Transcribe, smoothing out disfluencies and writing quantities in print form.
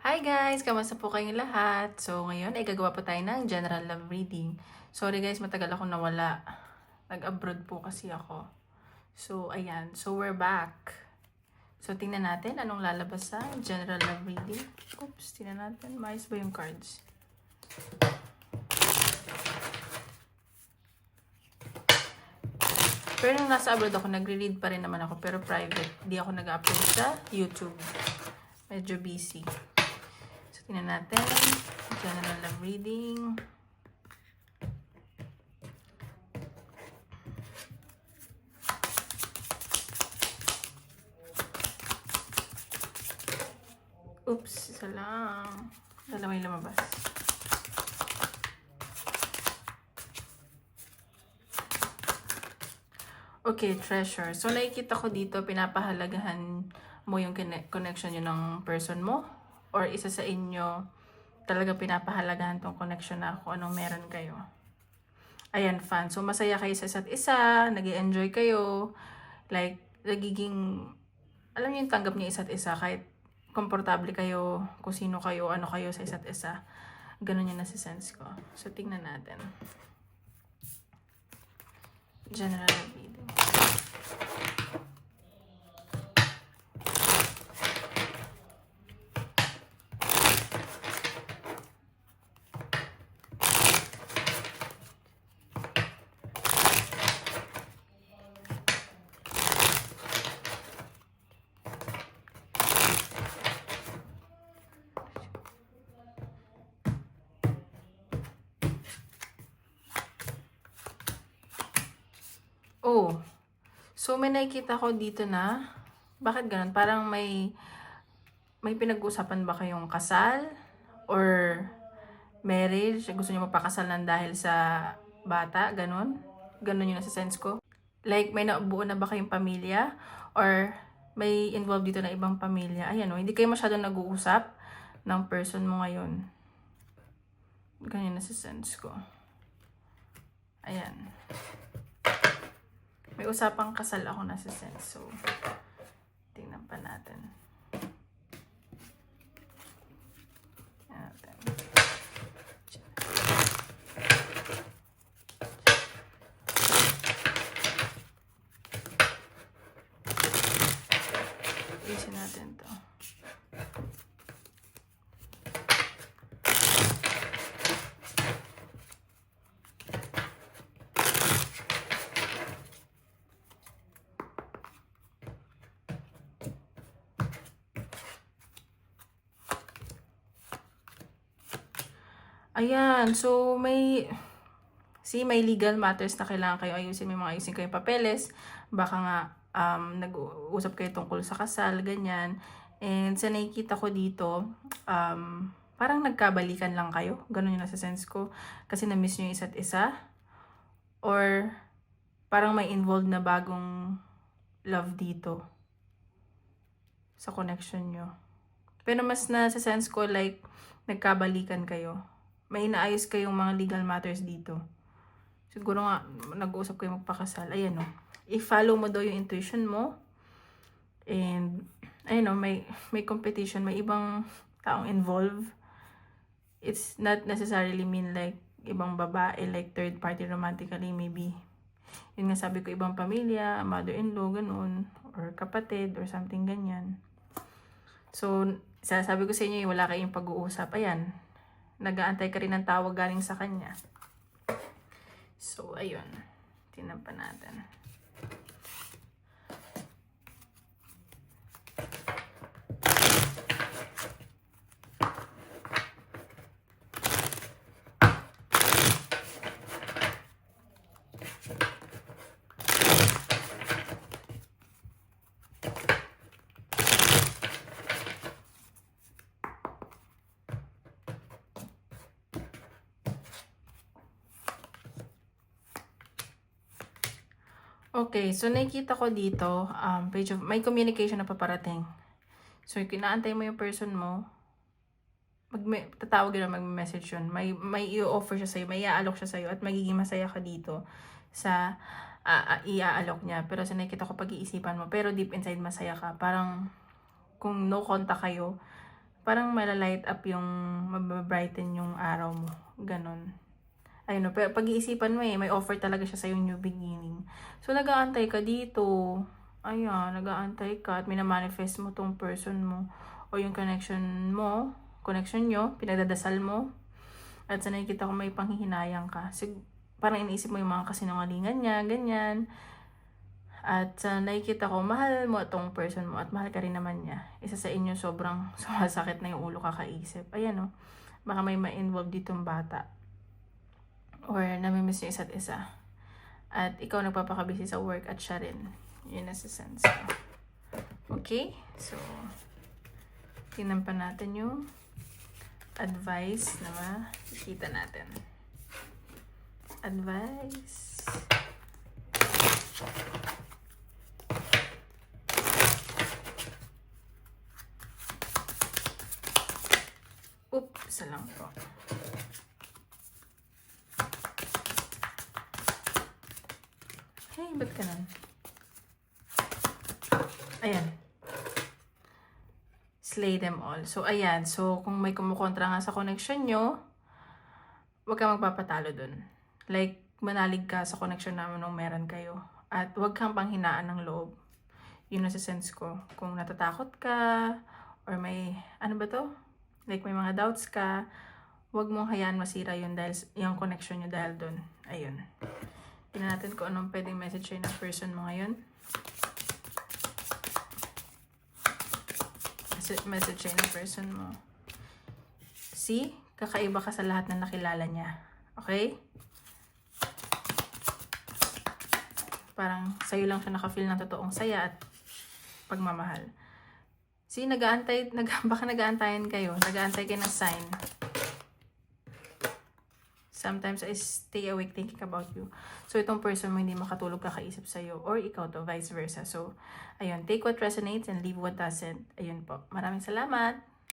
Hi guys! Kamusta po kayong lahat? So ngayon ay gagawa po tayo ng general love reading. Sorry guys, matagal ako nawala. Nag-abroad po kasi ako. So ayan, so we're back. So tingnan natin anong lalabas sa general love reading. Oops, tingnan natin. Maayos ba yung cards? Pero nung nasa abroad ako, nagre-read pa rin naman ako. Pero private. Di ako nag-upload sa YouTube. Medyo busy. So tingnan natin. General love reading. Oops, isa lang. Dalawa yung lumabas. Okay, treasure. So, nakikita ko dito, pinapahalagahan mo yung connection nyo ng person mo? Or isa sa inyo, talaga pinapahalagahan tong connection na kung anong meron kayo? Ayan, fun. So, masaya kayo sa isa't isa, nag-i-enjoy kayo, like, nagiging, alam niyo yung tanggap niyo isa't isa, kahit komportable kayo, kung sino kayo, ano kayo sa isa't isa. Ganun yung nasa-sense ko. So, tingnan natin. General reading. Oh, so may nakikita ko dito na, bakit ganun? Parang may pinag-uusapan ba kayong kasal? Or marriage? Gusto niyo magpakasal ng dahil sa bata? Ganun? Ganun yung nasa sense ko. Like, may nabuo na ba kayong pamilya? Or may involved dito na ibang pamilya? Ayan o, hindi kayo masyadong nag-uusap ng person mo ngayon. Ganyan nasa sense ko. Ayan. May usapang kasal ako nasa sense. So, tingnan pa natin. Isin natin to. Ayan, so may legal matters na kailangan kayo ayusin. May mga ayusin kayong papeles. Baka nga nag-uusap kayo tungkol sa kasal, ganyan. And sa nakikita ko dito, parang nagkabalikan lang kayo. Ganun yung nasa sense ko. Kasi na-miss nyo yung isa't isa. Or parang may involved na bagong love dito sa connection nyo. Pero mas nasa sense ko like nagkabalikan kayo. May inaayos kayong mga legal matters dito. Siguro nga, nag-uusap kayo magpakasal. Ayan o. I-follow mo daw yung intuition mo. And, ayun o, may competition. May ibang taong involved. It's not necessarily mean like ibang babae, like third party romantically, maybe. Yun nga sabi ko, ibang pamilya, mother-in-law, ganun. Or kapatid, or something ganyan. So, sabi ko sa inyo, wala kayong pag-uusap. Ayan. Nag-aantay ka rin ng tawag galing sa kanya. So, ayun. Tingnan pa natin. Okay, so nakikita ko dito, page of, may communication na paparating. So, kinaantay mo yung person mo, tatawag yun, mag-message yun. May i-offer siya sa'yo, may i-aalok siya sa'yo, at magiging masaya ka dito sa i-aalok niya. Pero sa nakikita ko, pag-iisipan mo, pero deep inside masaya ka. Parang, kung no contact kayo, parang malalight up yung, mababrighten yung araw mo. Ganon. Ayun, no, pero pag-iisipan mo may offer talaga siya sa yung new beginning. So, nag-aantay ka dito. Ayan, nag-aantay ka at minamanifest mo tong person mo o yung connection nyo, pinagdadasal mo. At sa nakikita ko may panghihinayang ka. Parang iniisip mo yung mga kasinungalingan niya, ganyan. At nakikita ko, mahal mo itong person mo at mahal ka rin naman niya. Isa sa inyo sobrang sumasakit na yung ulo kakaisip. Ayan o, baka may ma-involve ditong bata. Or namimiss niyo isa't isa. At ikaw nagpapakabisi sa work at siya rin. Yun na sa sense ko. Okay? So, tingnan pa natin yung advice na makikita natin. Advice. Isa lang po. Hey, ba't ka nun? Ayan. Slay them all. So, ayan. So, kung may kumukontra nga sa connection nyo, huwag kang magpapatalo dun. Like, manalig ka sa connection naman nung meron kayo. At huwag kang panghinaan ng loob. Yun na sa sense ko. Kung natatakot ka, or may, ano ba to? Like, may mga doubts ka, huwag mong hayaan masira yun dahil yung connection nyo dahil dun. Ayun. Tingnan natin kung anong pwedeng message sa'yo ng person mo ngayon. Message sa'yo ng person mo. See? Kakaiba ka sa lahat na nakilala niya. Okay? Parang sa'yo lang siya nakafeel ng totoong saya at pagmamahal. See, baka nag-aantayan kayo. Nag-aantay kayo ng sign. Sometimes I stay awake thinking about you. So, itong person mo hindi makatulog kakaisip sa'yo. Or ikaw to, vice versa. So, ayun. Take what resonates and leave what doesn't. Ayun po. Maraming salamat.